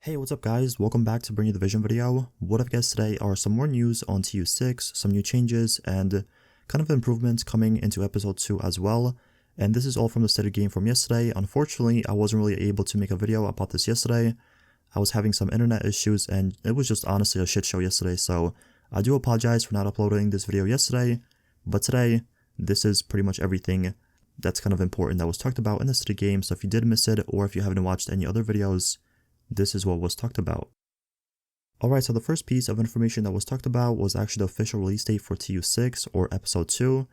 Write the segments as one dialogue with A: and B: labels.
A: Hey, what's up guys? Welcome back to Bring You the Vision video. What I've guessed today are some more news on TU6, some new changes, and kind of improvements coming into episode 2 as well. And this is all from the state of game from yesterday. Unfortunately, I wasn't really able to make a video about this yesterday. I was having some internet issues and it was just honestly a shit show yesterday, so I do apologize for not uploading this video yesterday. But today, this is pretty much everything that's kind of important that was talked about in the state of game. So if you did miss it, or if you haven't watched any other videos, this is what was talked about. Alright, so the first piece of information that was talked about was actually the official release date for TU6 or episode 2.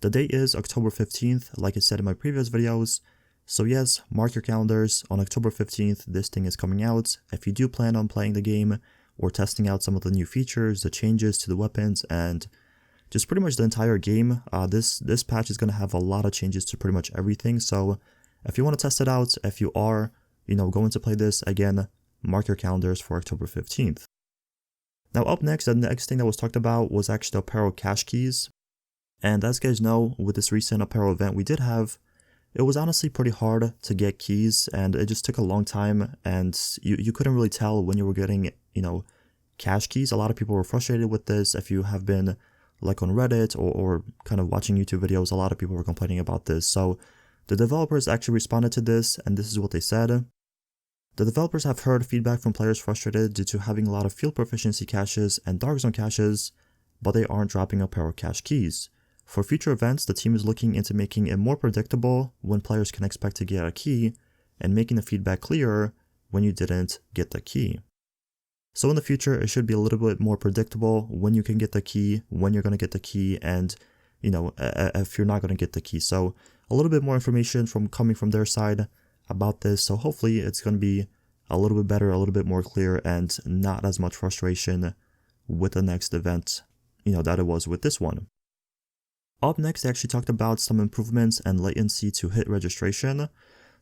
A: The date is October 15th, like I said in my previous videos. So yes, mark your calendars, on October 15th this thing is coming out. If you do plan on playing the game or testing out some of the new features, the changes to the weapons, and just pretty much the entire game, this patch is going to have a lot of changes to pretty much everything. So if you want to test it out, if you are going to play this, again, mark your calendars for October 15th. Now up next, the next thing that was talked about was actually the apparel cache keys. And as you guys know, with this recent apparel event we did have, it was honestly pretty hard to get keys and it just took a long time and you couldn't really tell when you were getting, cache keys. A lot of people were frustrated with this. If you have been like on Reddit or kind of watching YouTube videos, a lot of people were complaining about this. So the developers actually responded to this and this is what they said. The developers have heard feedback from players frustrated due to having a lot of field proficiency caches and dark zone caches, but they aren't dropping apparel cache keys. For future events, the team is looking into making it more predictable when players can expect to get a key, and making the feedback clearer when you didn't get the key. So in the future, it should be a little bit more predictable when you can get the key, when you're going to get the key, and if you're not going to get the key. So a little bit more information coming from their side about this, so hopefully it's going to be a little bit better, a little bit more clear, and not as much frustration with the next event, that it was with this one. Up next, they actually talked about some improvements and latency to hit registration.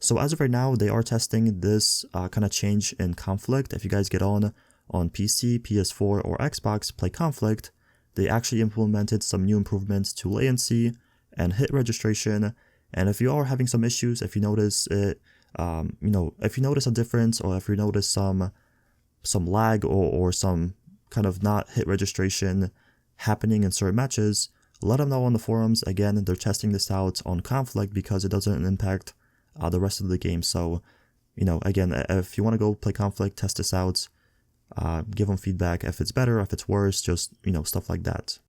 A: So as of right now, they are testing this kind of change in Conflict. If you guys get on PC, PS4, or Xbox, play Conflict, they actually implemented some new improvements to latency and hit registration. And if you are having some issues, if you notice it, if you notice a difference, or if you notice some lag or some kind of not hit registration happening in certain matches, let them know on the forums. Again, they're testing this out on Conflict because it doesn't impact the rest of the game. So, again, if you want to go play Conflict, test this out, give them feedback if it's better, if it's worse, just, stuff like that.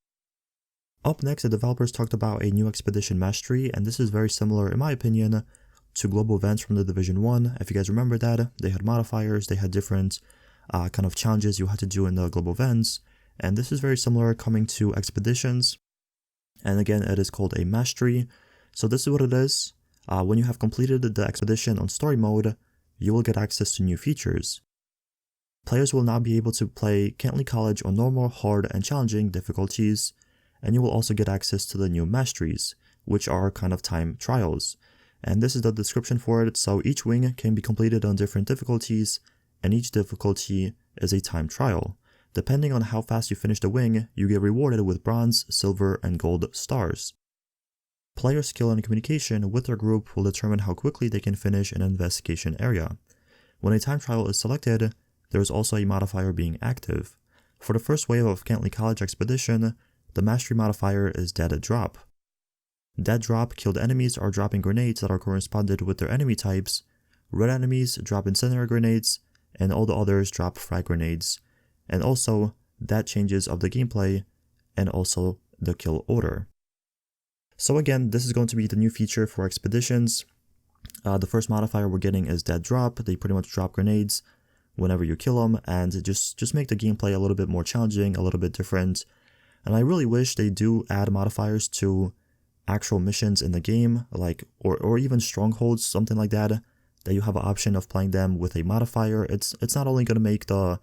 A: Up next, the developers talked about a new expedition mastery, and this is very similar, in my opinion, to global events from the Division 1. If you guys remember that, they had modifiers, they had different kind of challenges you had to do in the global events, and this is very similar coming to expeditions. And again, it is called a mastery. So this is what it is. When you have completed the expedition on story mode, you will get access to new features. Players will now be able to play Kentley College on normal, hard, and challenging difficulties, and you will also get access to the new Masteries, which are kind of time trials. And this is the description for it. So each wing can be completed on different difficulties, and each difficulty is a time trial. Depending on how fast you finish the wing, you get rewarded with bronze, silver, and gold stars. Player skill and communication with their group will determine how quickly they can finish an investigation area. When a time trial is selected, there is also a modifier being active. For the first wave of Kentley College expedition, the mastery modifier is Dead Drop. Dead Drop killed enemies are dropping grenades that are corresponded with their enemy types. Red enemies drop incendiary grenades, and all the others drop frag grenades. And also, that changes of the gameplay, and also the kill order. So again, this is going to be the new feature for expeditions. The first modifier we're getting is Dead Drop. They pretty much drop grenades whenever you kill them, and just make the gameplay a little bit more challenging, a little bit different. And I really wish they do add modifiers to actual missions in the game, like or even Strongholds, something like that you have an option of playing them with a modifier. It's not only going to make the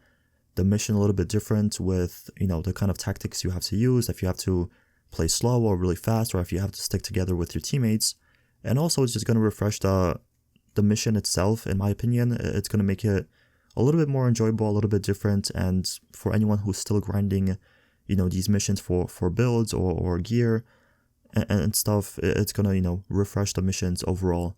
A: mission a little bit different with the kind of tactics you have to use, if you have to play slow or really fast, or if you have to stick together with your teammates, and also it's just going to refresh the mission itself. In my opinion, it's going to make it a little bit more enjoyable, a little bit different, and for anyone who's still grinding these missions for builds or gear and stuff, it's gonna refresh the missions overall.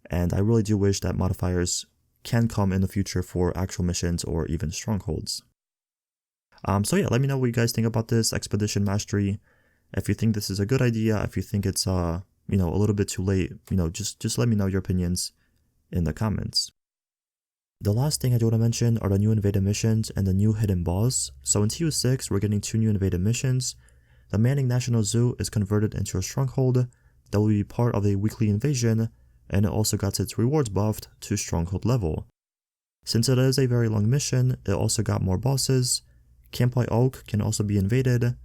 A: And I really do wish that modifiers can come in the future for actual missions or even strongholds. So yeah, let me know what you guys think about this Expedition Mastery. If you think this is a good idea, if you think it's a little bit too late, just let me know your opinions in the comments. The last thing I do want to mention are the new invaded missions and the new hidden boss. So in TU6, we're getting 2 new invaded missions. The Manning National Zoo is converted into a stronghold that will be part of a weekly invasion, and it also got its rewards buffed to stronghold level. Since it is a very long mission, it also got more bosses. Camp White Oak can also be invaded,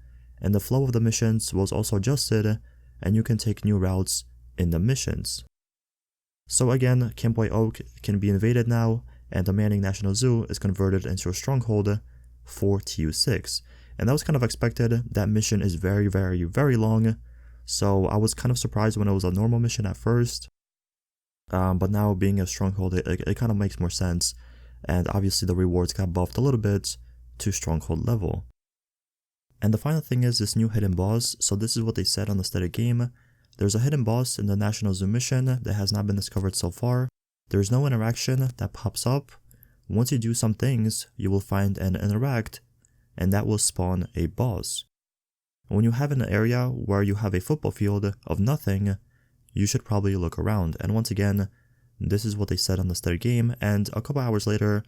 A: and the flow of the missions was also adjusted, and you can take new routes in the missions. So again, Camp White Oak can be invaded now, and the Manning National Zoo is converted into a stronghold for TU6. And that was kind of expected. That mission is very, very, very long, so I was kind of surprised when it was a normal mission at first. But now being a stronghold, it kind of makes more sense, and obviously the rewards got buffed a little bit to stronghold level. And the final thing is this new hidden boss. So this is what they said on the stated game. There's a hidden boss in the National Zoo mission that has not been discovered so far. There's no interaction that pops up. Once you do some things, you will find and interact, and that will spawn a boss. When you have an area where you have a football field of nothing, you should probably look around. And once again, this is what they said on the stated game, and a couple hours later,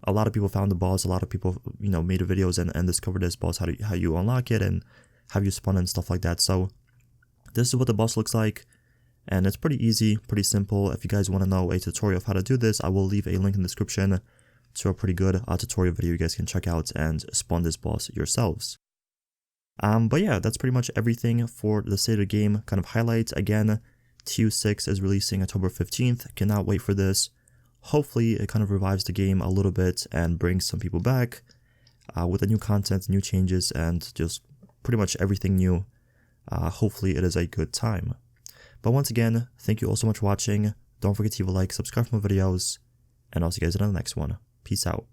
A: a lot of people found the boss. A lot of people, made videos and discovered this boss, how you unlock it and how you spawn and stuff like that. So this is what the boss looks like, and it's pretty easy, pretty simple. If you guys want to know a tutorial of how to do this, I will leave a link in the description to a pretty good tutorial video you guys can check out and spawn this boss yourselves. But yeah, that's pretty much everything for the state of the game kind of highlights. Again, TU6 is releasing October 15th. Cannot wait for this. Hopefully it kind of revives the game a little bit and brings some people back with the new content, new changes, and just pretty much everything new. Hopefully it is a good time. But once again, thank you all so much for watching. Don't forget to leave a like, subscribe for more videos, and I'll see you guys in the next one. Peace out.